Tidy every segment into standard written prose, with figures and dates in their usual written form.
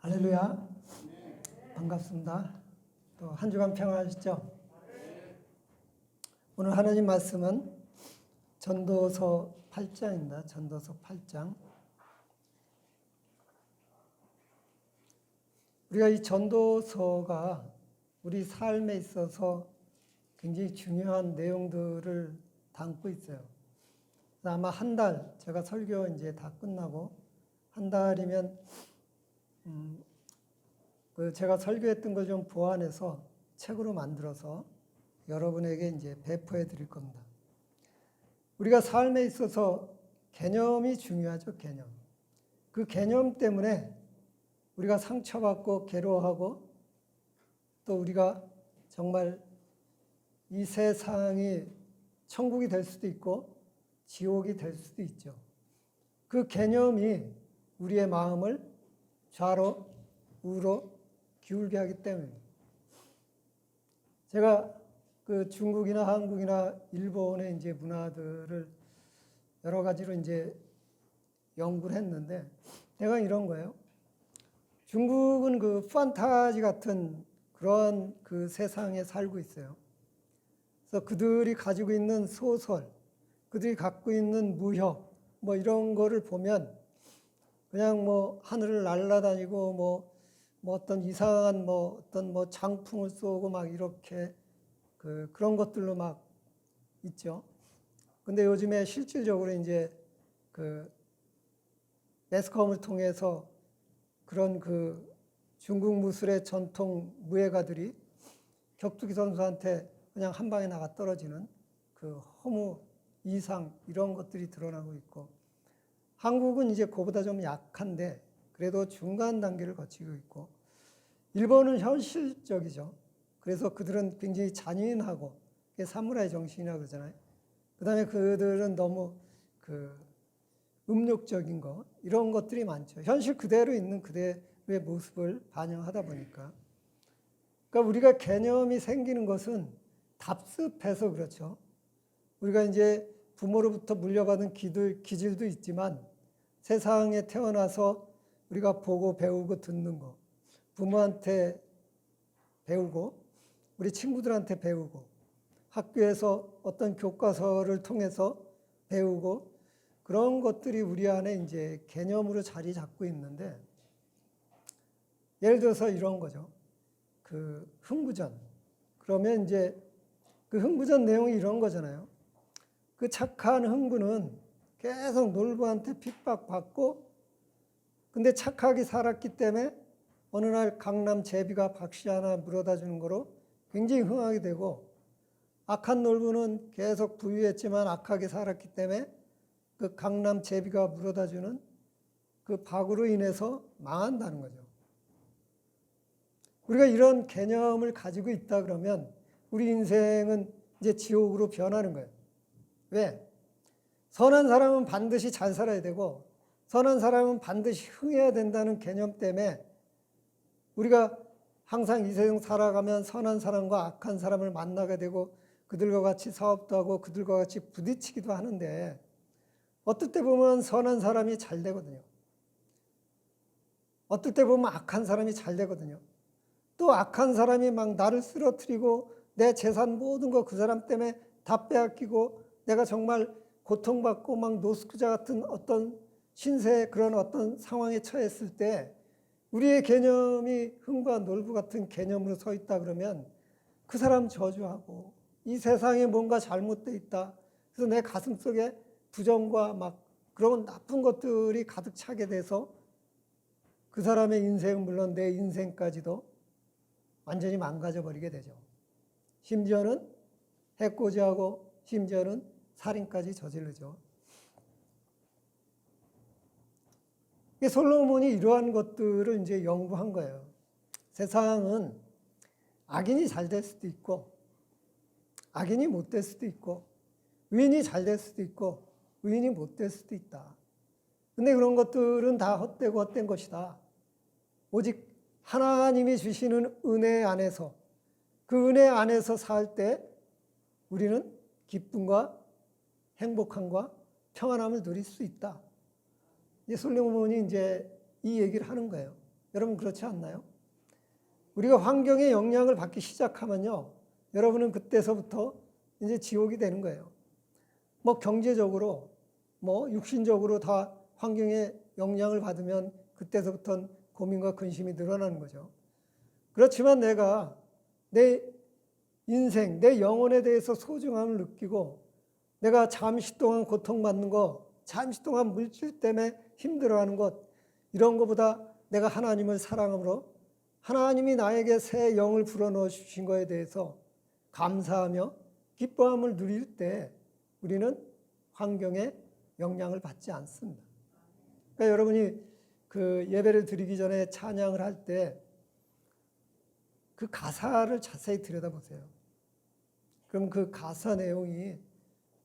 할렐루야. 반갑습니다. 또 한 주간 평안하셨죠? 오늘 하나님 말씀은 전도서 8장입니다. 전도서 8장. 우리가 이 전도서가 우리 삶에 있어서 굉장히 중요한 내용들을 담고 있어요. 아마 한 달, 제가 설교 이제 다 끝나고 한 달이면 제가 설교했던 걸 좀 보완해서 책으로 만들어서 여러분에게 이제 배포해 드릴 겁니다. 우리가 삶에 있어서 개념이 중요하죠, 개념. 그 개념 때문에 우리가 상처받고 괴로워하고 또 우리가 정말 이 세상이 천국이 될 수도 있고 지옥이 될 수도 있죠. 그 개념이 우리의 마음을 좌로 우로 기울게 하기 때문입니다. 제가 그 중국이나 한국이나 일본의 이제 문화들을 여러 가지로 이제 연구를 했는데 내가 이런 거예요. 중국은 그 판타지 같은 그런 그 세상에 살고 있어요. 그래서 그들이 가지고 있는 소설, 그들이 갖고 있는 무협, 뭐 이런 거를 보면 그냥 뭐 하늘을 날아다니고 뭐 어떤 이상한 어떤 장풍을 쏘고 막 이렇게 그런 것들로 막 있죠. 근데 요즘에 실질적으로 이제 그 매스컴을 통해서 그런 그 중국 무술의 전통 무예가들이 격투기 선수한테 그냥 한 방에 나가 떨어지는 그 허무 이상 이런 것들이 드러나고 있고, 한국은 이제 그보다 좀 약한데 그래도 중간 단계를 거치고 있고, 일본은 현실적이죠. 그래서 그들은 굉장히 잔인하고 사무라이 정신이라고 그러잖아요. 그 다음에 그들은 너무 그 음욕적인 거 이런 것들이 많죠. 현실 그대로 있는 그대의 모습을 반영하다 보니까. 그러니까 우리가 개념이 생기는 것은 답습해서 그렇죠. 우리가 이제 부모로부터 물려받은 기질도 있지만 세상에 태어나서 우리가 보고 배우고 듣는 거, 부모한테 배우고 우리 친구들한테 배우고 학교에서 어떤 교과서를 통해서 배우고 그런 것들이 우리 안에 이제 개념으로 자리 잡고 있는데, 예를 들어서 이런 거죠. 그 흥부전. 그러면 이제 그 흥부전 내용이 이런 거잖아요. 그 착한 흥부는 계속 놀부한테 핍박받고 근데 착하게 살았기 때문에 어느 날 강남 제비가 박씨 하나 물어다 주는 거로 굉장히 흥하게 되고, 악한 놀부는 계속 부유했지만 악하게 살았기 때문에 그 강남 제비가 물어다 주는 그 박으로 인해서 망한다는 거죠. 우리가 이런 개념을 가지고 있다 그러면 우리 인생은 이제 지옥으로 변하는 거예요. 왜? 선한 사람은 반드시 잘 살아야 되고 선한 사람은 반드시 흥해야 된다는 개념 때문에 우리가 항상 이 세상 살아가면 선한 사람과 악한 사람을 만나게 되고 그들과 같이 사업도 하고 그들과 같이 부딪히기도 하는데, 어떨 때 보면 선한 사람이 잘 되거든요. 어떨 때 보면 악한 사람이 잘 되거든요. 또 악한 사람이 막 나를 쓰러뜨리고 내 재산 모든 거 그 사람 때문에 다 빼앗기고 내가 정말 고통받고 막 노숙자 같은 어떤 신세의 그런 어떤 상황에 처했을 때 우리의 개념이 흥과 놀부 같은 개념으로 서 있다 그러면 그 사람 저주하고 이 세상에 뭔가 잘못되어 있다. 그래서 내 가슴 속에 부정과 막 그런 나쁜 것들이 가득 차게 돼서 그 사람의 인생은 물론 내 인생까지도 완전히 망가져 버리게 되죠. 심지어는 해코지하고 심지어는 살인까지 저지르죠. 솔로몬이 이러한 것들을 이제 연구한 거예요. 세상은 악인이 잘 될 수도 있고 악인이 못 될 수도 있고 의인이 잘 될 수도 있고 의인이 못 될 수도 있다. 근데 그런 것들은 다 헛되고 헛된 것이다. 오직 하나님이 주시는 은혜 안에서 그 은혜 안에서 살 때 우리는 기쁨과 행복함과 평안함을 누릴 수 있다. 솔로몬이 이제 이 얘기를 하는 거예요. 여러분 그렇지 않나요? 우리가 환경의 영향을 받기 시작하면요, 여러분은 그때서부터 이제 지옥이 되는 거예요. 뭐 경제적으로, 뭐 육신적으로 다 환경의 영향을 받으면 그때서부터는 고민과 근심이 늘어나는 거죠. 그렇지만 내가 내 인생, 내 영혼에 대해서 소중함을 느끼고 내가 잠시 동안 고통받는 거, 잠시 동안 물질 때문에 힘들어하는 것, 이런 것보다 내가 하나님을 사랑함으로 하나님이 나에게 새 영을 불어넣어 주신 것에 대해서 감사하며 기뻐함을 누릴 때 우리는 환경에 영향을 받지 않습니다. 그러니까 여러분이 그 예배를 드리기 전에 찬양을 할 때 그 가사를 자세히 들여다보세요. 그럼 그 가사 내용이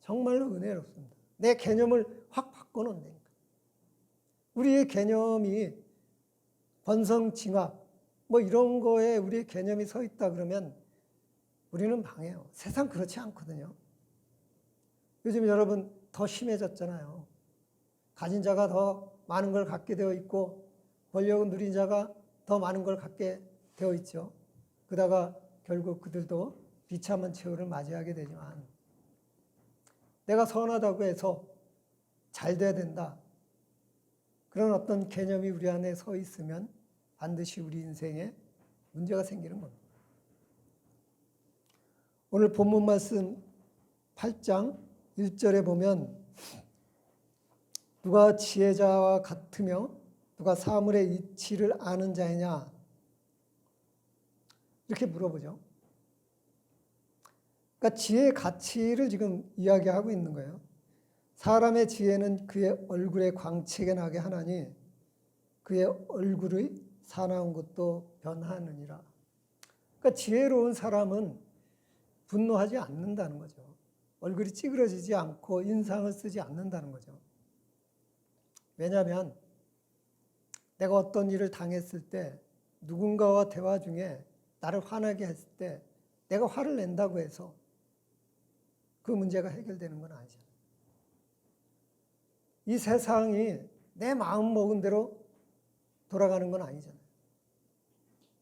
정말로 은혜롭습니다. 내 개념을 확 바꿔놓는다니까. 우리의 개념이 번성징악 뭐 이런 거에 우리의 개념이 서 있다 그러면 우리는 망해요. 세상 그렇지 않거든요. 요즘 여러분 더 심해졌잖아요. 가진 자가 더 많은 걸 갖게 되어 있고 권력을 누린 자가 더 많은 걸 갖게 되어 있죠. 그러다가 결국 그들도 비참한 최후를 맞이하게 되지만 내가 선하다고 해서 잘 돼야 된다. 그런 어떤 개념이 우리 안에 서 있으면 반드시 우리 인생에 문제가 생기는 겁니다. 오늘 본문 말씀 8장 1절에 보면 누가 지혜자와 같으며 누가 사물의 이치를 아는 자이냐 이렇게 물어보죠. 그러니까 지혜의 가치를 지금 이야기하고 있는 거예요. 사람의 지혜는 그의 얼굴에 광채가 나게 하나니 그의 얼굴의 사나운 것도 변하느니라. 그러니까 지혜로운 사람은 분노하지 않는다는 거죠. 얼굴이 찌그러지지 않고 인상을 쓰지 않는다는 거죠. 왜냐하면 내가 어떤 일을 당했을 때 누군가와 대화 중에 나를 화나게 했을 때 내가 화를 낸다고 해서 그 문제가 해결되는 건 아니잖아요. 이 세상이 내 마음 먹은 대로 돌아가는 건 아니잖아요.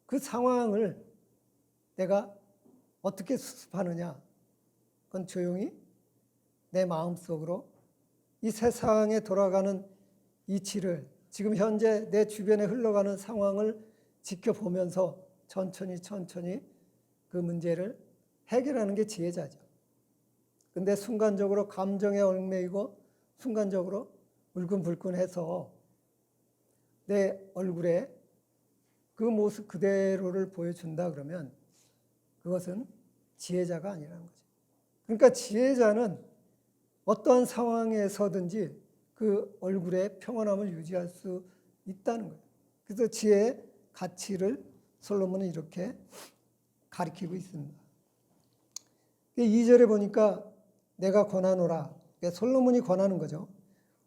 그 상황을 내가 어떻게 수습하느냐, 그건 조용히 내 마음속으로 이 세상에 돌아가는 이치를 지금 현재 내 주변에 흘러가는 상황을 지켜보면서 천천히 그 문제를 해결하는 게 지혜자죠. 근데 순간적으로 감정에 얽매이고 순간적으로 울근불근해서 내 얼굴에 그 모습 그대로를 보여준다 그러면 그것은 지혜자가 아니라는 거죠. 그러니까 지혜자는 어떠한 상황에서든지 그 얼굴에 평온함을 유지할 수 있다는 거예요. 그래서 지혜의 가치를 솔로몬은 이렇게 가리키고 있습니다. 2절에 보니까 내가 권하노라. 솔로몬이 권하는 거죠.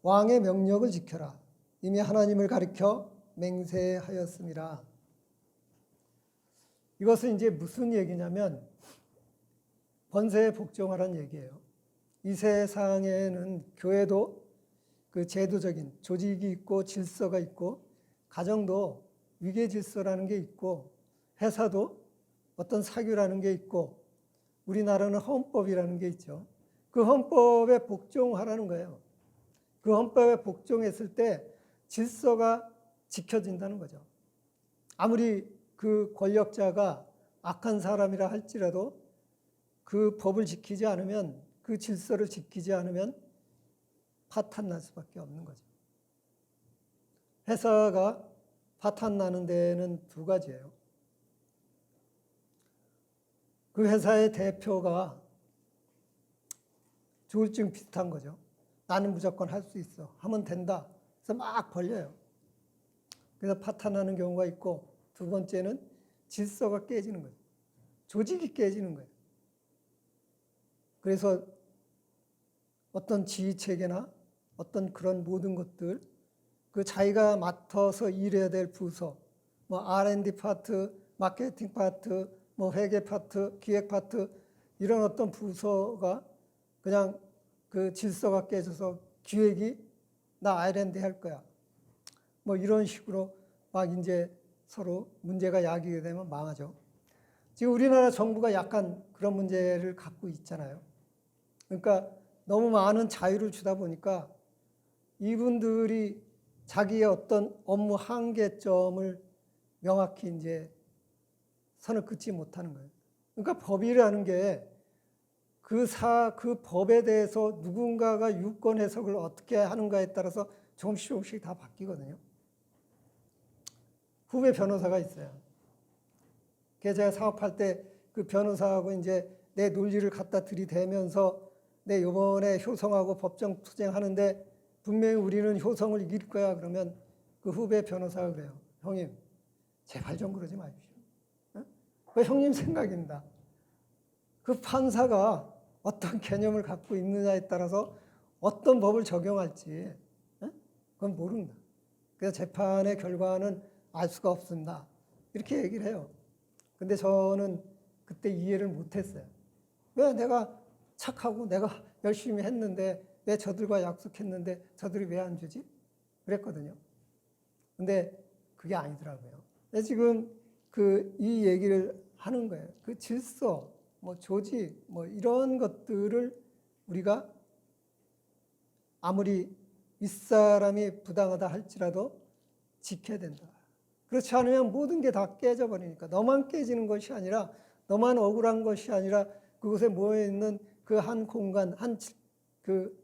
왕의 명령을 지켜라. 이미 하나님을 가리켜 맹세하였습니다. 이것은 이제 무슨 얘기냐면 번세에 복종하라는 얘기예요. 이 세상에는 교회도 그 제도적인 조직이 있고 질서가 있고 가정도 위계 질서라는 게 있고 회사도 어떤 사규라는 게 있고 우리나라는 헌법이라는 게 있죠. 그 헌법에 복종하라는 거예요. 그 헌법에 복종했을 때 질서가 지켜진다는 거죠. 아무리 그 권력자가 악한 사람이라 할지라도 그 법을 지키지 않으면 그 질서를 지키지 않으면 파탄 날 수밖에 없는 거죠. 회사가 파탄 나는 데는 두 가지예요. 그 회사의 대표가 조울증 비슷한 거죠. 나는 무조건 할 수 있어. 하면 된다. 그래서 막 벌려요. 그래서 파탄나는 경우가 있고 두 번째는 질서가 깨지는 거예요. 조직이 깨지는 거예요. 그래서 어떤 지휘체계나 어떤 그런 모든 것들 그 자기가 맡아서 일해야 될 부서 뭐 R&D 파트, 마케팅 파트, 뭐 회계 파트, 기획 파트 이런 어떤 부서가 그냥 그 질서가 깨져서 기획이 나 R&D 할 거야. 뭐 이런 식으로 막 이제 서로 문제가 야기게 되면 망하죠. 지금 우리나라 정부가 약간 그런 문제를 갖고 있잖아요. 그러니까 너무 많은 자유를 주다 보니까 이분들이 자기의 어떤 업무 한계점을 명확히 이제 선을 긋지 못하는 거예요. 그러니까 법이라는 게 그 법에 대해서 누군가가 유권 해석을 어떻게 하는가에 따라서 조금씩 다 바뀌거든요. 후배 변호사가 있어요. 제가 사업할 때 그 변호사하고 이제 내 논리를 갖다 들이대면서 내 이번에 효성하고 법정 투쟁하는데 분명히 우리는 효성을 이길 거야. 그러면 그 후배 변호사가 그래요. 형님, 제발 좀 그러지 마십시오. 그 형님 생각입니다. 그 판사가 어떤 개념을 갖고 있느냐에 따라서 어떤 법을 적용할지 그건 모른다. 그래서 재판의 결과는 알 수가 없습니다. 이렇게 얘기를 해요. 근데 저는 그때 이해를 못했어요. 왜 내가 착하고 내가 열심히 했는데 왜 저들과 약속했는데 저들이 왜 안 주지? 그랬거든요. 근데 그게 아니더라고요. 지금 이 얘기를 하는 거예요. 그 질서, 뭐 조직, 뭐 이런 것들을 우리가 아무리 윗사람이 부당하다 할지라도 지켜야 된다. 그렇지 않으면 모든 게 다 깨져버리니까 너만 깨지는 것이 아니라 너만 억울한 것이 아니라 그곳에 모여있는 그 한 공간, 그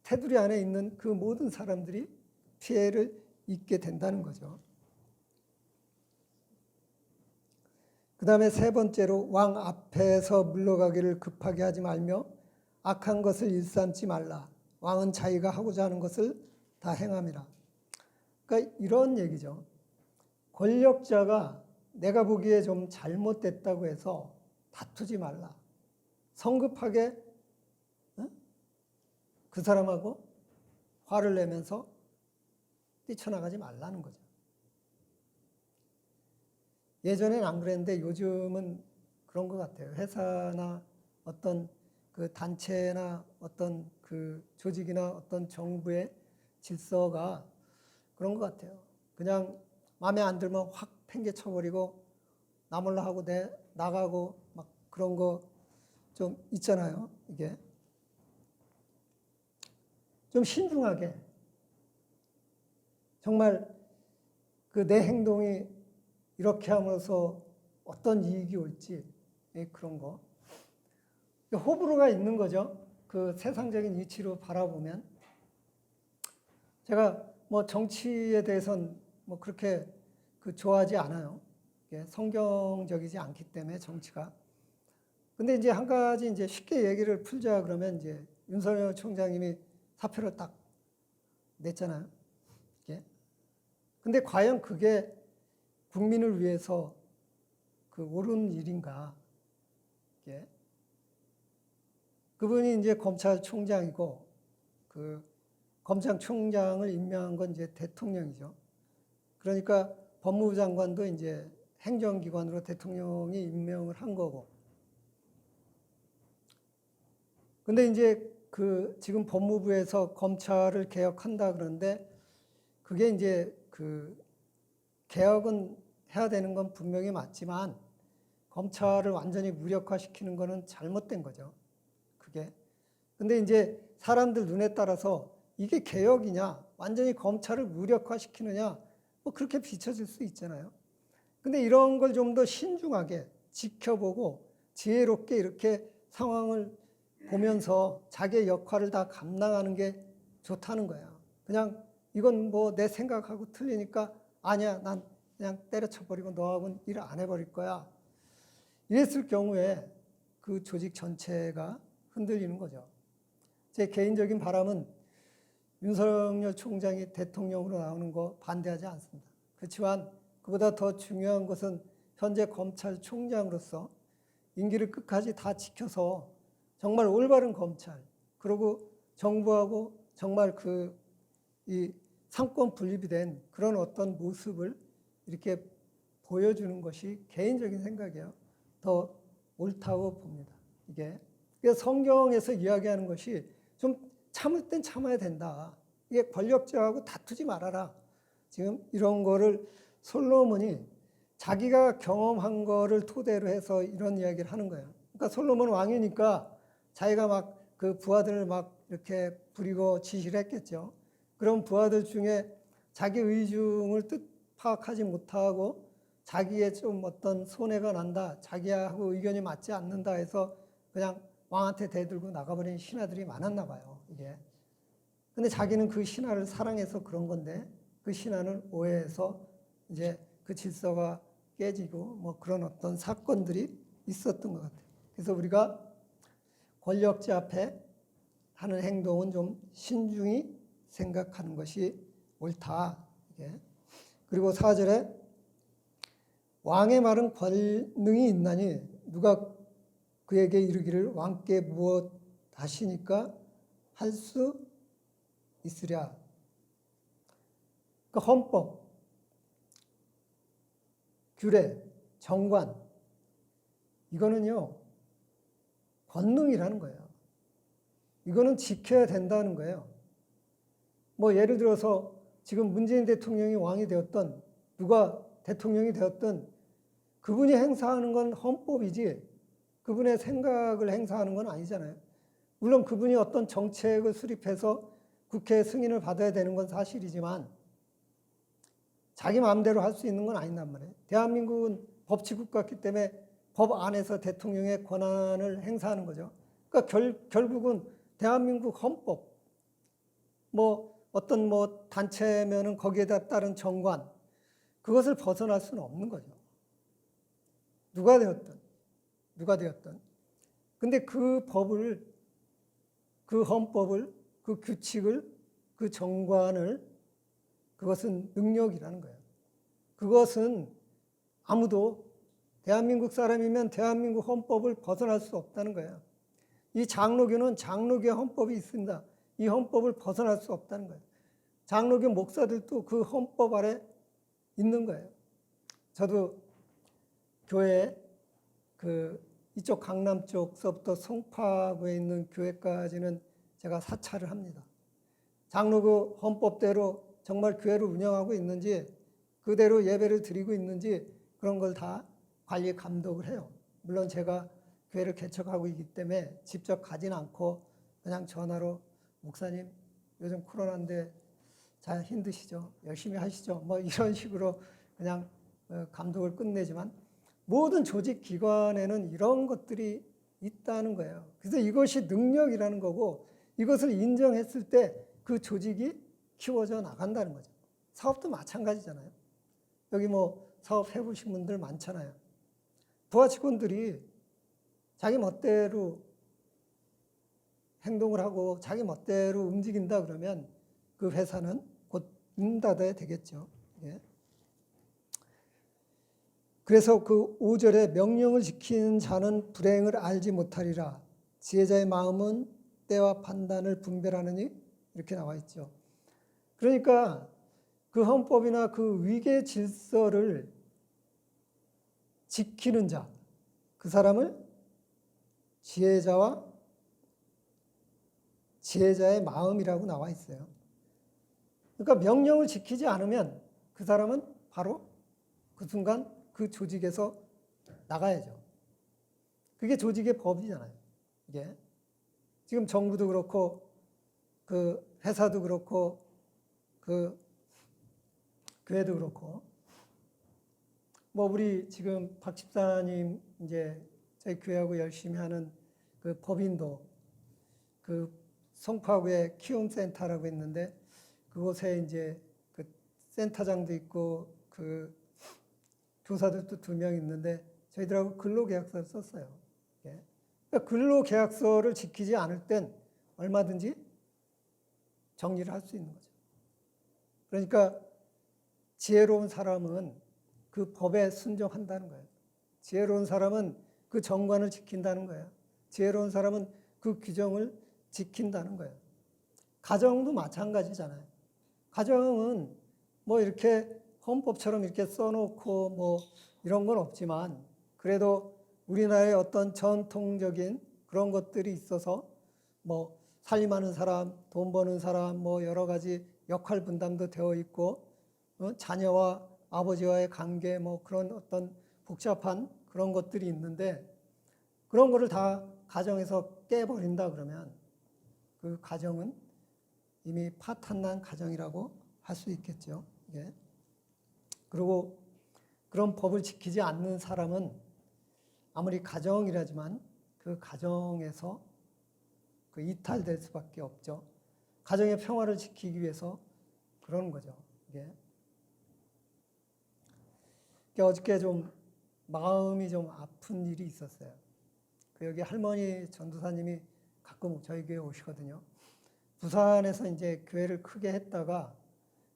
테두리 안에 있는 그 모든 사람들이 피해를 입게 된다는 거죠. 그 다음에 세 번째로 왕 앞에서 물러가기를 급하게 하지 말며 악한 것을 일삼지 말라. 왕은 자기가 하고자 하는 것을 다 행함이라. 그러니까 이런 얘기죠. 권력자가 내가 보기에 좀 잘못됐다고 해서 다투지 말라. 성급하게 그 사람하고 화를 내면서 뛰쳐나가지 말라는 거죠. 예전엔 안 그랬는데 요즘은 그런 것 같아요. 회사나 어떤 그 단체나 어떤 그 조직이나 어떤 정부의 질서가 그런 것 같아요. 그냥 마음에 안 들면 확 팽개쳐버리고 나 몰라 하고 나가고 막 그런 거 좀 있잖아요. 이게 좀 신중하게 정말 그 내 행동이 이렇게 함으로써 어떤 이익이 올지 그런 거 호불호가 있는 거죠. 그 세상적인 이치로 바라보면 제가 뭐 정치에 대해서는 뭐 그렇게 좋아하지 않아요. 성경적이지 않기 때문에 정치가. 근데 이제 한 가지 이제 쉽게 얘기를 풀자 그러면 이제 윤석열 총장님이 사표를 딱 냈잖아요. 근데 과연 그게 국민을 위해서 옳은 일인가? 그분이 이제 검찰총장이고 검찰총장을 임명한 건 이제 대통령이죠. 그러니까 법무부 장관도 이제 행정기관으로 대통령이 임명을 한 거고. 근데 이제 지금 법무부에서 검찰을 개혁한다 그러는데 그게 이제 개혁은 해야 되는 건 분명히 맞지만 검찰을 완전히 무력화시키는 거는 잘못된 거죠. 그게. 근데 이제 사람들 눈에 따라서 이게 개혁이냐, 완전히 검찰을 무력화시키느냐, 뭐 그렇게 비춰질 수 있잖아요. 근데 이런 걸 좀 더 신중하게 지켜보고 지혜롭게 이렇게 상황을 보면서 자기의 역할을 다 감당하는 게 좋다는 거야. 그냥 이건 뭐 내 생각하고 틀리니까 아니야, 난 그냥 때려쳐버리고 너하고는 일 안 해버릴 거야. 이랬을 경우에 그 조직 전체가 흔들리는 거죠. 제 개인적인 바람은 윤석열 총장이 대통령으로 나오는 거 반대하지 않습니다. 그렇지만 그보다 더 중요한 것은 현재 검찰총장으로서 임기를 끝까지 다 지켜서 정말 올바른 검찰, 그리고 정부하고 정말 이 상권 분립이 된 그런 어떤 모습을 이렇게 보여주는 것이 개인적인 생각이에요. 더 옳다고 봅니다. 이게 그래서 성경에서 이야기하는 것이 좀 참을 땐 참아야 된다. 이게 권력자하고 다투지 말아라. 지금 이런 거를 솔로몬이 자기가 경험한 거를 토대로 해서 이런 이야기를 하는 거예요. 그러니까 솔로몬 왕이니까 자기가 막 그 부하들을 막 이렇게 부리고 지시를 했겠죠. 그럼 부하들 중에 자기 의중을 뜻 파악하지 못하고 자기의 좀 어떤 손해가 난다, 자기하고 의견이 맞지 않는다 해서 그냥 왕한테 대들고 나가버린 신하들이 많았나 봐요, 이게. 근데 자기는 그 신하를 사랑해서 그런 건데 그 신하는 오해해서 이제 그 질서가 깨지고 뭐 그런 어떤 사건들이 있었던 것 같아요. 그래서 우리가 권력자 앞에 하는 행동은 좀 신중히 생각하는 것이 옳다. 이게. 그리고 4절에 왕의 말은 권능이 있나니 누가 그에게 이르기를 왕께 무엇 하시니까 할 수 있으랴. 그 헌법, 규례, 정관 이거는요 권능이라는 거예요. 이거는 지켜야 된다는 거예요. 뭐 예를 들어서 지금 문재인 대통령이 왕이 되었던 누가 대통령이 되었던 그분이 행사하는 건 헌법이지 그분의 생각을 행사하는 건 아니잖아요. 물론 그분이 어떤 정책을 수립해서 국회 승인을 받아야 되는 건 사실이지만 자기 마음대로 할 수 있는 건 아닌단 말이에요. 대한민국은 법치국가이기 때문에 법 안에서 대통령의 권한을 행사하는 거죠. 그러니까 결국은 대한민국 헌법, 뭐 어떤 뭐 단체면은 거기에다 따른 정관, 그것을 벗어날 수는 없는 거죠. 누가 되었든. 근데 그 법을, 그 헌법을, 그 규칙을, 그 정관을, 그것은 능력이라는 거예요. 그것은 아무도 대한민국 사람이면 대한민국 헌법을 벗어날 수 없다는 거예요. 이 장로교는 장로교의 헌법이 있습니다. 이 헌법을 벗어날 수 없다는 거예요. 장로교 목사들도 그 헌법 아래 있는 거예요. 저도 교회 이쪽 강남 쪽서부터 송파구에 있는 교회까지는 제가 사찰을 합니다. 장로교 헌법대로 정말 교회를 운영하고 있는지 그대로 예배를 드리고 있는지 그런 걸 다 관리 감독을 해요. 물론 제가 교회를 개척하고 있기 때문에 직접 가진 않고 그냥 전화로 목사님 요즘 코로나인데 잘 힘드시죠? 열심히 하시죠? 뭐 이런 식으로 그냥 감독을 끝내지만 모든 조직 기관에는 이런 것들이 있다는 거예요. 그래서 이것이 능력이라는 거고 이것을 인정했을 때 그 조직이 키워져 나간다는 거죠. 사업도 마찬가지잖아요. 여기 뭐 사업 해보신 분들 많잖아요. 부하 직원들이 자기 멋대로 행동을 하고 자기 멋대로 움직인다 그러면 그 회사는 곧 문 닫아야 되겠죠. 예. 그래서 그 5절에 명령을 지키는 자는 불행을 알지 못하리라. 지혜자의 마음은 때와 판단을 분별하느니 이렇게 나와 있죠. 그러니까 그 헌법이나 그 위계 질서를 지키는 자, 그 사람을 지혜자의 마음이라고 나와 있어요. 그러니까 명령을 지키지 않으면 그 사람은 바로 그 순간 그 조직에서 나가야죠. 그게 조직의 법이잖아요. 이게 지금 정부도 그렇고 그 회사도 그렇고 그 교회도 그렇고 뭐 우리 지금 박 집사님 이제 저희 교회하고 열심히 하는 그 법인도 그 송파구에 키움센터라고 있는데 그곳에 이제 그 센터장도 있고 그 교사들도 2명 있는데 저희들하고 근로계약서를 썼어요. 그러니까 근로계약서를 지키지 않을 땐 얼마든지 정리를 할 수 있는 거죠. 그러니까 지혜로운 사람은 그 법에 순종한다는 거예요. 지혜로운 사람은 그 정관을 지킨다는 거예요. 지혜로운 사람은 그 규정을 지킨다는 거예요. 가정도 마찬가지잖아요. 가정은 뭐 이렇게 헌법처럼 이렇게 써놓고 뭐 이런 건 없지만 그래도 우리나라의 어떤 전통적인 그런 것들이 있어서 뭐 살림하는 사람, 돈 버는 사람 뭐 여러 가지 역할 분담도 되어 있고 자녀와 아버지와의 관계 뭐 그런 어떤 복잡한 그런 것들이 있는데 그런 거를 다 가정에서 깨버린다 그러면 그 가정은 이미 파탄난 가정이라고 할 수 있겠죠. 예. 그리고 그런 법을 지키지 않는 사람은 아무리 가정이라지만 그 가정에서 그 이탈될 수밖에 없죠. 가정의 평화를 지키기 위해서 그러는 거죠. 이게. 어저께 좀 마음이 좀 아픈 일이 있었어요. 그 여기 할머니 전도사님이 가끔 저희 교회 오시거든요. 부산에서 이제 교회를 크게 했다가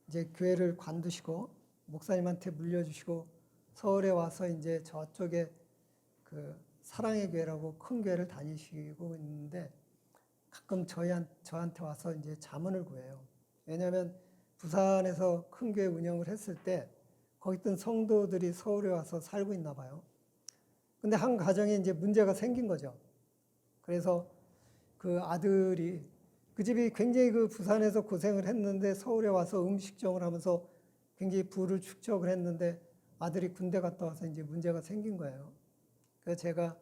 이제 교회를 관두시고 목사님한테 물려주시고 서울에 와서 이제 저쪽에 그 사랑의 교회라고 큰 교회를 다니시고 있는데 가끔 저한테 와서 이제 자문을 구해요. 왜냐하면 부산에서 큰 교회 운영을 했을 때 거기 있던 성도들이 서울에 와서 살고 있나 봐요. 근데 한 가정에 이제 문제가 생긴 거죠. 그래서 그 아들이 그 집이 굉장히 그 부산에서 고생을 했는데 서울에 와서 음식점을 하면서 굉장히 부를 축적을 했는데 아들이 군대 갔다 와서 이제 문제가 생긴 거예요. 그래서 제가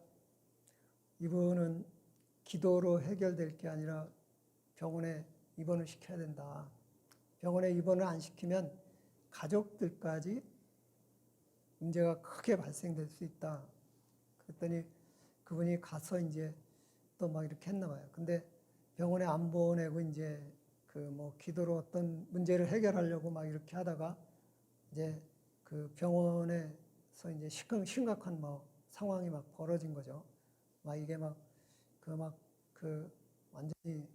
이분은 기도로 해결될 게 아니라 병원에 입원을 시켜야 된다. 병원에 입원을 안 시키면 가족들까지 문제가 크게 발생될 수 있다. 그랬더니 그분이 가서 이제 또 막 이렇게 했나 봐요. 근데 병원에 안 보내고 이제 그 뭐 기도로 어떤 문제를 해결하려고 막 이렇게 하다가 이제 그 병원에서 이제 심각한 뭐 상황이 막 벌어진 거죠. 막 이게 막 완전히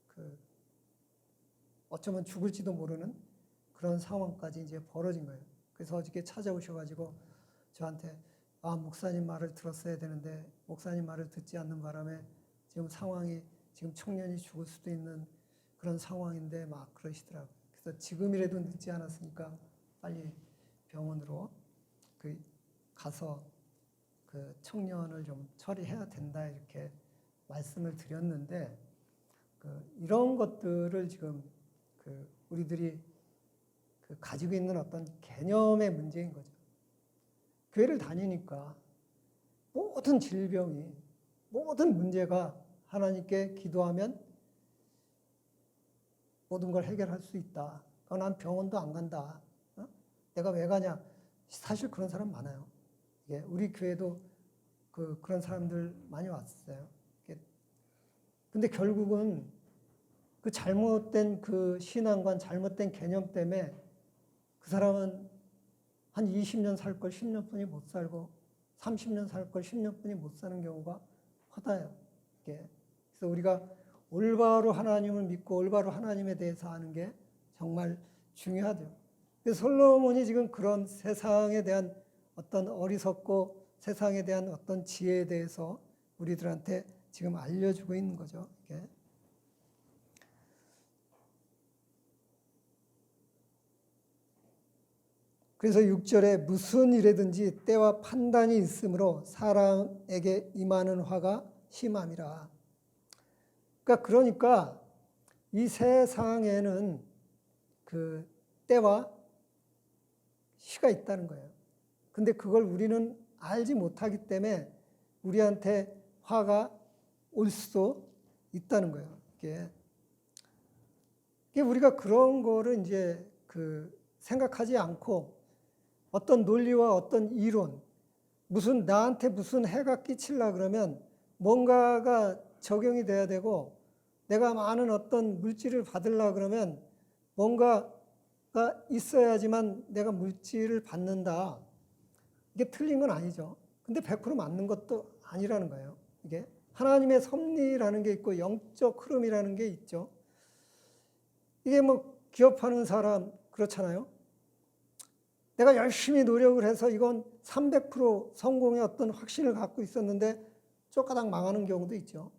그 어쩌면 죽을지도 모르는 그런 상황까지 이제 벌어진 거예요. 그래서 어저께 찾아오셔가지고 저한테 목사님 말을 들었어야 되는데 목사님 말을 듣지 않는 바람에 지금 상황이 지금 청년이 죽을 수도 있는 그런 상황인데 막 그러시더라고요. 그래서 지금이라도 늦지 않았으니까 빨리 병원으로 그 가서 그 청년을 좀 처리해야 된다 이렇게 말씀을 드렸는데 이런 것들을 지금 우리들이 가지고 있는 어떤 개념의 문제인 거죠. 교회를 다니니까 모든 질병이 모든 문제가 하나님께 기도하면 모든 걸 해결할 수 있다. 난 병원도 안 간다. 내가 왜 가냐? 사실 그런 사람 많아요. 예, 우리 교회도 그런 사람들 많이 왔어요. 근데 결국은 그 잘못된 그 신앙관, 잘못된 개념 때문에 그 사람은 한 20년 살 걸 10년 뿐이 못 살고 30년 살 걸 10년 뿐이 못 사는 경우가 허다해요. 그래서 우리가 올바로 하나님을 믿고 올바로 하나님에 대해서 아는 게 정말 중요하죠. 그래서 솔로몬이 지금 그런 세상에 대한 어떤 어리석고 세상에 대한 어떤 지혜에 대해서 우리들한테 지금 알려주고 있는 거죠. 이게. 그래서 6절에 무슨 일에든지 때와 판단이 있으므로 사람에게 임하는 화가 심함이라. 그러니까 이 세상에는 그 때와 시가 있다는 거예요. 근데 그걸 우리는 알지 못하기 때문에 우리한테 화가 올 수도 있다는 거예요. 이게 우리가 그런 거를 이제 생각하지 않고 어떤 논리와 어떤 이론, 나한테 무슨 해가 끼칠라 그러면 뭔가가 적용이 돼야 되고 내가 많은 어떤 물질을 받으려 그러면 뭔가가 있어야지만 내가 물질을 받는다. 이게 틀린 건 아니죠. 근데 100% 맞는 것도 아니라는 거예요. 이게 하나님의 섭리라는 게 있고 영적 흐름이라는 게 있죠. 이게 뭐 기업하는 사람 그렇잖아요. 내가 열심히 노력을 해서 이건 300% 성공의 어떤 확신을 갖고 있었는데 쫄까닥 망하는 경우도 있죠.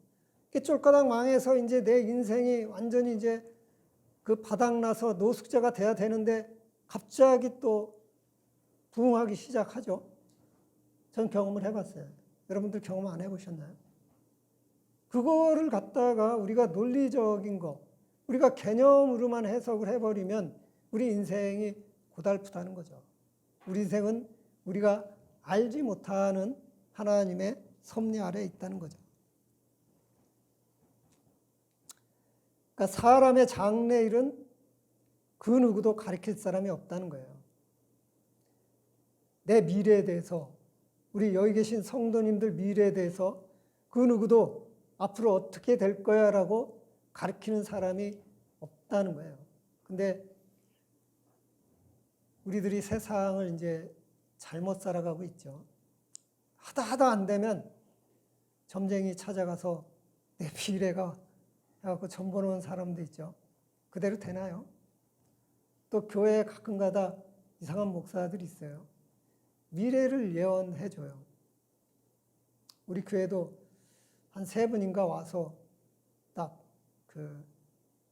쫄까닥 망해서 이제 내 인생이 완전히 이제 그 바닥나서 노숙자가 돼야 되는데 갑자기 또 부흥하기 시작하죠. 전 경험을 해봤어요. 여러분들 경험 안 해보셨나요? 그거를 갖다가 우리가 논리적인 거, 우리가 개념으로만 해석을 해버리면 우리 인생이 고달프다는 거죠. 우리 인생은 우리가 알지 못하는 하나님의 섭리 아래에 있다는 거죠. 그러니까 사람의 장래일은 그 누구도 가르칠 사람이 없다는 거예요. 내 미래에 대해서, 우리 여기 계신 성도님들 미래에 대해서 그 누구도 앞으로 어떻게 될 거야 라고 가르치는 사람이 없다는 거예요. 근데 우리들이 세상을 이제 잘못 살아가고 있죠. 하다 안 되면 점쟁이 찾아가서 내 미래가 해갖고 점 보는 사람도 있죠. 그대로 되나요? 또 교회에 가끔가다 이상한 목사들이 있어요. 미래를 예언해줘요. 우리 교회도 한 3분인가 와서 딱 그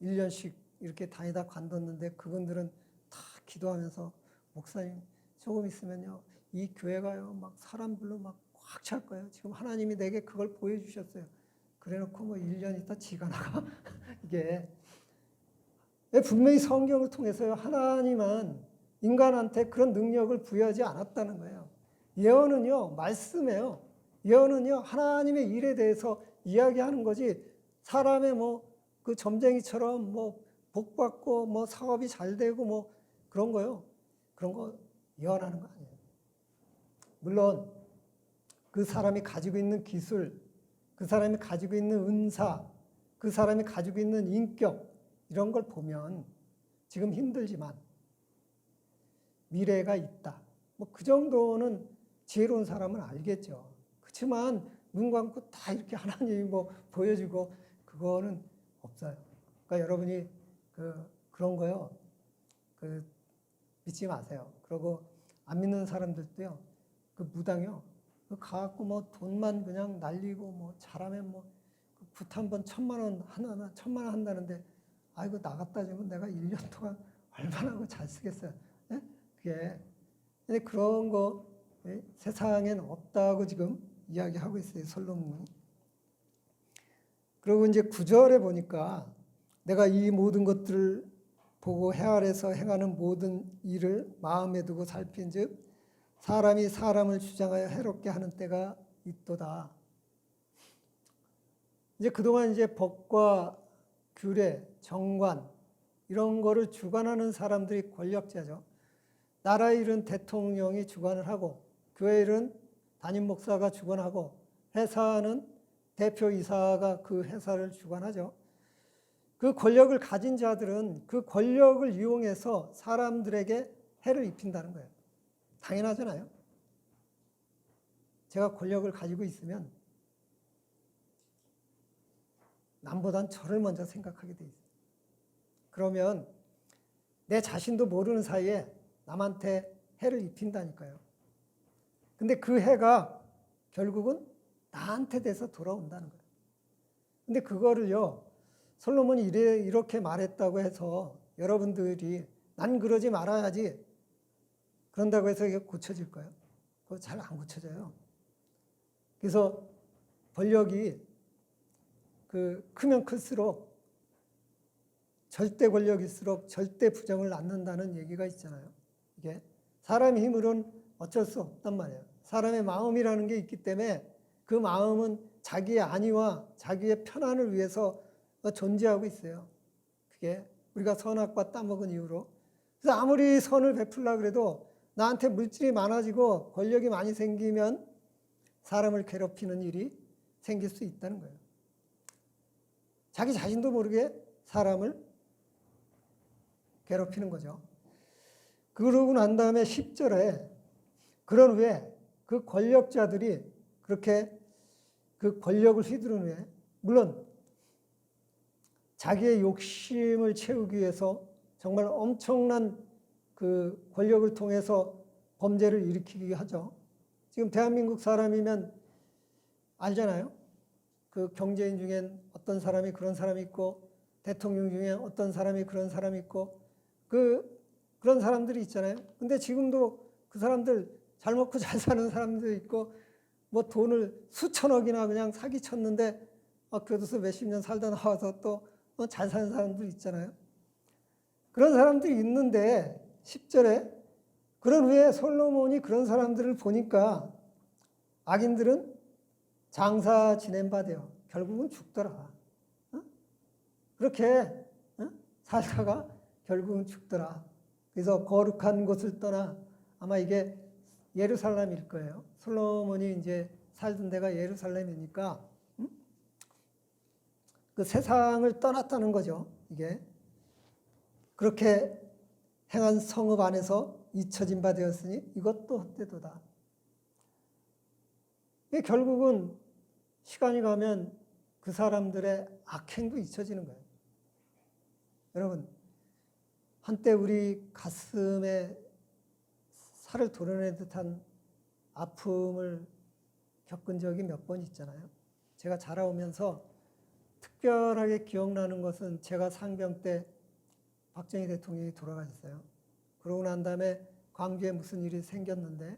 1년씩 이렇게 다니다 관뒀는데 그분들은 다 기도하면서 목사님 조금 있으면요 이 교회가요 막 사람들로 막 꽉 찰 거예요. 지금 하나님이 내게 그걸 보여주셨어요. 그래놓고 뭐 1년 있다 지가 나가. 이게 분명히 성경을 통해서요 하나님은 인간한테 그런 능력을 부여하지 않았다는 거예요. 예언은요 말씀이에요. 예언은요 하나님의 일에 대해서 이야기하는 거지 사람의 뭐 그 점쟁이처럼 뭐 복 받고 뭐 사업이 잘 되고 뭐 그런 거요. 그런 거 예언하는 거 아니에요. 물론 그 사람이 가지고 있는 기술, 그 사람이 가지고 있는 은사, 그 사람이 가지고 있는 인격 이런 걸 보면 지금 힘들지만 미래가 있다. 뭐 그 정도는 지혜로운 사람은 알겠죠. 그렇지만 눈 감고 다 이렇게 하나님이 뭐 보여주고 그거는 없어요. 그러니까 여러분이 그런 거요. 믿지 마세요. 그리고 안 믿는 사람들도요. 그 무당이요. 가갖고 뭐 돈만 그냥 날리고 뭐 잘하면 뭐 붓 한 번 1,000만 원 1,000만 원 한다는데 아이고 나갔다 주면 내가 1년 동안 얼마나 잘 쓰겠어요. 예? 그게 근데 그런 거 세상엔 없다고 지금 이야기하고 있어요. 솔로몬이. 그리고 이제 9절에 보니까 내가 이 모든 것들을 보고 해 아래서 행하는 모든 일을 마음에 두고 살핀즉 사람이 사람을 주장하여 해롭게 하는 때가 있도다. 이제 그동안 이제 법과 규례, 정관 이런 거를 주관하는 사람들이 권력자죠. 나라 일은 대통령이 주관을 하고 교회 일은 담임 목사가 주관하고 회사는 대표이사가 그 회사를 주관하죠. 그 권력을 가진 자들은 그 권력을 이용해서 사람들에게 해를 입힌다는 거예요. 당연하잖아요. 제가 권력을 가지고 있으면 남보단 저를 먼저 생각하게 돼 있어요. 그러면 내 자신도 모르는 사이에 남한테 해를 입힌다니까요. 근데 그 해가 결국은 나한테 돼서 돌아온다는 거예요. 근데 그거를요, 솔로몬이 이렇게 말했다고 해서 여러분들이 난 그러지 말아야지 그런다고 해서 이게 고쳐질까요? 그거 잘 안 고쳐져요. 그래서 권력이 크면 클수록 절대 권력일수록 절대 부정을 낳는다는 얘기가 있잖아요. 이게 사람의 힘으로는 어쩔 수 없단 말이에요. 사람의 마음이라는 게 있기 때문에 그 마음은 자기의 안위와 자기의 편안을 위해서 존재하고 있어요. 그게 우리가 선악과 따먹은 이유로. 그래서 아무리 선을 베풀려고 그래도 나한테 물질이 많아지고 권력이 많이 생기면 사람을 괴롭히는 일이 생길 수 있다는 거예요. 자기 자신도 모르게 사람을 괴롭히는 거죠. 그러고 난 다음에 10절에 그런 후에 그 권력자들이 그렇게 그 권력을 휘두른 후에 물론 자기의 욕심을 채우기 위해서 정말 엄청난 그 권력을 통해서 범죄를 일으키게 하죠. 지금 대한민국 사람이면 알잖아요. 그 경제인 중엔 어떤 사람이 그런 사람이 있고 대통령 중에 어떤 사람이 그런 사람이 있고 그런 사람들이 있잖아요. 근데 지금도 그 사람들 잘 먹고 잘 사는 사람도 있고 뭐 돈을 수천억이나 그냥 사기쳤는데 교도소 몇십 년 살다 나와서 또 잘 사는 사람들 있잖아요. 그런 사람들이 있는데 10절에 그런 후에 솔로몬이 그런 사람들을 보니까 악인들은 장사 지낸 바 되어 결국은 죽더라. 그렇게 살다가 결국은 죽더라. 그래서 거룩한 곳을 떠나 아마 이게 예루살렘일 거예요. 솔로몬이 이제 살던 데가 예루살렘이니까 그 세상을 떠났다는 거죠. 이게 그렇게 행한 성읍 안에서 잊혀진 바 되었으니 이것도 헛되도다. 결국은 시간이 가면 그 사람들의 악행도 잊혀지는 거예요. 여러분, 한때 우리 가슴에 살을 도려낸 듯한 아픔을 겪은 적이 몇 번 있잖아요. 제가 자라오면서 특별하게 기억나는 것은 제가 상병 때 박정희 대통령이 돌아가셨어요. 그러고 난 다음에 광주에 무슨 일이 생겼는데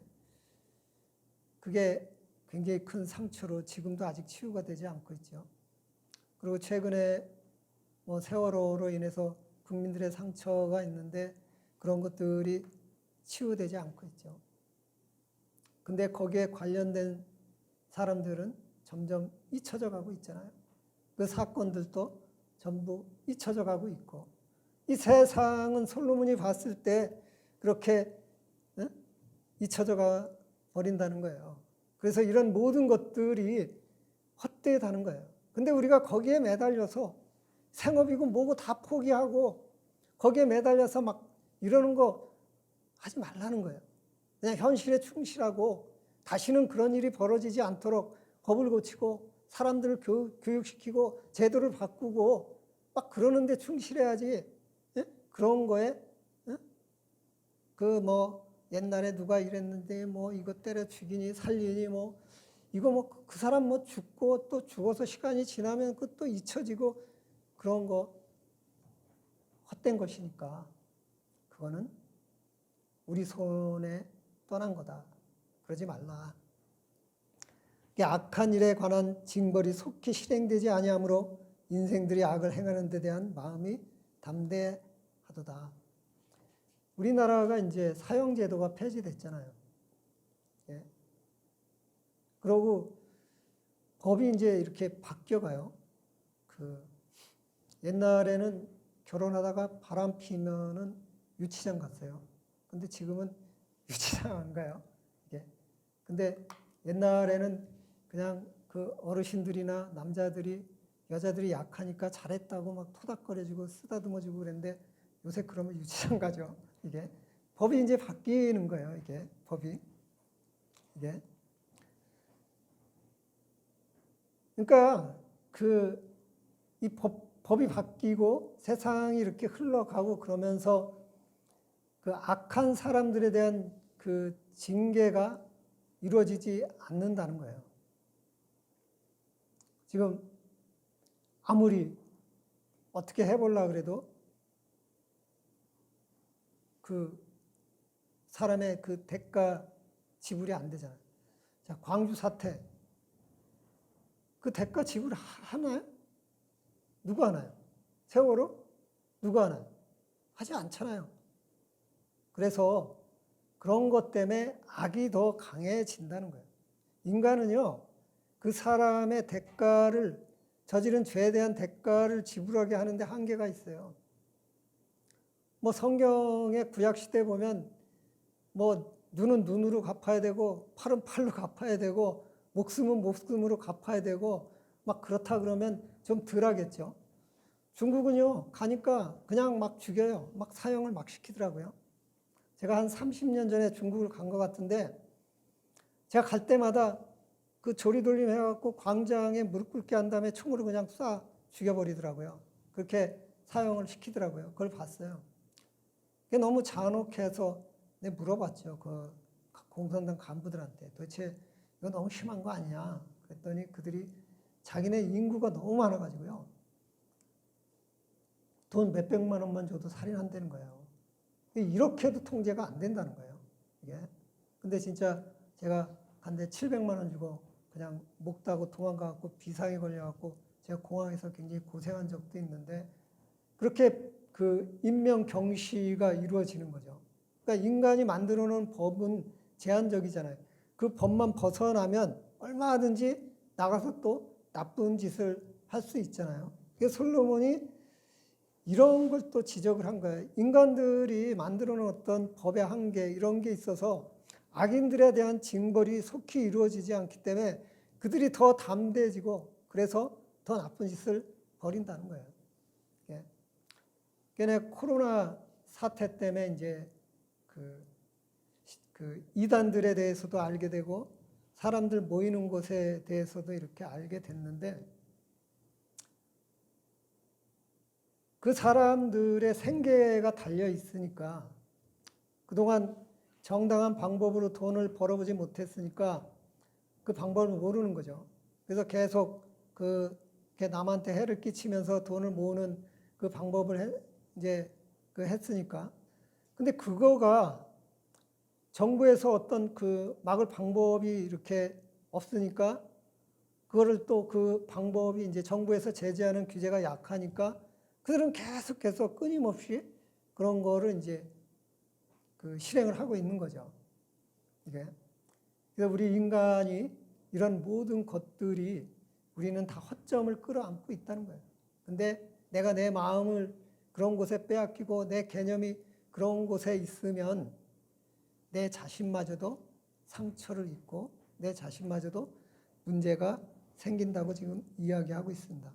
그게 굉장히 큰 상처로 지금도 아직 치유가 되지 않고 있죠. 그리고 최근에 뭐 세월호로 인해서 국민들의 상처가 있는데 그런 것들이 치유되지 않고 있죠. 근데 거기에 관련된 사람들은 점점 잊혀져 가고 있잖아요. 그 사건들도 전부 잊혀져 가고 있고 이 세상은 솔로몬이 봤을 때 그렇게 잊혀져 가 버린다는 거예요. 그래서 이런 모든 것들이 헛되다는 거예요. 근데 우리가 거기에 매달려서 생업이고 뭐고 다 포기하고 거기에 매달려서 막 이러는 거 하지 말라는 거예요. 그냥 현실에 충실하고 다시는 그런 일이 벌어지지 않도록 법을 고치고 사람들을 교육시키고 제도를 바꾸고 막 그러는데 충실해야지. 예? 그런 거에 그 뭐 옛날에 누가 이랬는데 뭐 이거 때려 죽이니 살리니 뭐 이거 뭐 그 사람 뭐 죽고 또 죽어서 시간이 지나면 그것도 잊혀지고 그런 거 헛된 것이니까 그거는 우리 손에 떠난 거다. 그러지 말라. 악한 일에 관한 징벌이 속히 실행되지 아니하므로 인생들이 악을 행하는 데 대한 마음이 담대하도다. 우리나라가 이제 사형제도가 폐지됐잖아요. 예. 그러고 법이 이제 이렇게 바뀌어가요. 옛날에는 결혼하다가 바람 피면은 유치장 갔어요. 근데 지금은 유치장 안 가요. 이게. 근데 옛날에는 그냥 그 어르신들이나 남자들이 여자들이 약하니까 잘했다고 막 토닥거려주고 쓰다듬어주고 그랬는데 요새 그러면 유치장 가죠. 이게 법이 이제 바뀌는 거예요. 이게 법이 이게 그러니까 이 법이 바뀌고 세상이 이렇게 흘러가고 그러면서 그 악한 사람들에 대한 그 징계가 이루어지지 않는다는 거예요. 지금 아무리 어떻게 해보려고 그래도 그 사람의 그 대가 지불이 안 되잖아요. 자, 광주 사태. 그 대가 지불 하나요? 누가 하나요? 세월호? 누가 하나요? 하지 않잖아요. 그래서 그런 것 때문에 악이 더 강해진다는 거예요. 인간은요, 그 사람의 대가를, 저지른 죄에 대한 대가를 지불하게 하는데 한계가 있어요. 뭐 성경의 구약시대 보면 뭐 눈은 눈으로 갚아야 되고 팔은 팔로 갚아야 되고 목숨은 목숨으로 갚아야 되고 막 그렇다 그러면 좀 덜하겠죠. 중국은요, 가니까 그냥 막 죽여요. 막 사형을 막 시키더라고요. 제가 한 30년 전에 중국을 간 것 같은데 제가 갈 때마다 그 조리돌림 해갖고 광장에 무릎 꿇게 한 다음에 총으로 그냥 쏴 죽여버리더라고요. 그렇게 사형을 시키더라고요. 그걸 봤어요. 그게 너무 잔혹해서 내가 물어봤죠. 그 공산당 간부들한테 도대체 이거 너무 심한 거 아니냐. 그랬더니 그들이 자기네 인구가 너무 많아가지고요. 돈 몇백만 원만 줘도 살인한다는 거예요. 이렇게 해도 통제가 안 된다는 거예요. 이게. 근데 진짜 제가 간데 700만 원 주고 그냥 목 따고 도망가갖고 비상에 걸려갖고 제가 공항에서 굉장히 고생한 적도 있는데 그렇게 그 인명 경시가 이루어지는 거죠. 그러니까 인간이 만들어 놓은 법은 제한적이잖아요. 그 법만 벗어나면 얼마든지 나가서 또 나쁜 짓을 할 수 있잖아요. 그래서 솔로몬이 이런 걸 또 지적을 한 거예요. 인간들이 만들어 놓은 어떤 법의 한계 이런 게 있어서 악인들에 대한 징벌이 속히 이루어지지 않기 때문에 그들이 더 담대해지고 그래서 더 나쁜 짓을 벌인다는 거예요. 예. 그러니까 코로나 사태 때문에 이제 그 이단들에 대해서도 알게 되고 사람들 모이는 곳에 대해서도 이렇게 알게 됐는데 그 사람들의 생계가 달려 있으니까 그동안 정당한 방법으로 돈을 벌어보지 못했으니까 그 방법을 모르는 거죠. 그래서 계속 남한테 해를 끼치면서 돈을 모으는 그 방법을 이제 했으니까. 근데 그거가 정부에서 어떤 막을 방법이 이렇게 없으니까 그거를 또 그 방법이 이제 정부에서 제재하는 규제가 약하니까 그들은 계속해서 끊임없이 그런 거를 이제 실행을 하고 있는 거죠. 이게. 그래서 우리 인간이 이런 모든 것들이 우리는 다 허점을 끌어안고 있다는 거예요. 근데 내가 내 마음을 그런 곳에 빼앗기고 내 개념이 그런 곳에 있으면 내 자신마저도 상처를 입고 내 자신마저도 문제가 생긴다고 지금 이야기하고 있습니다.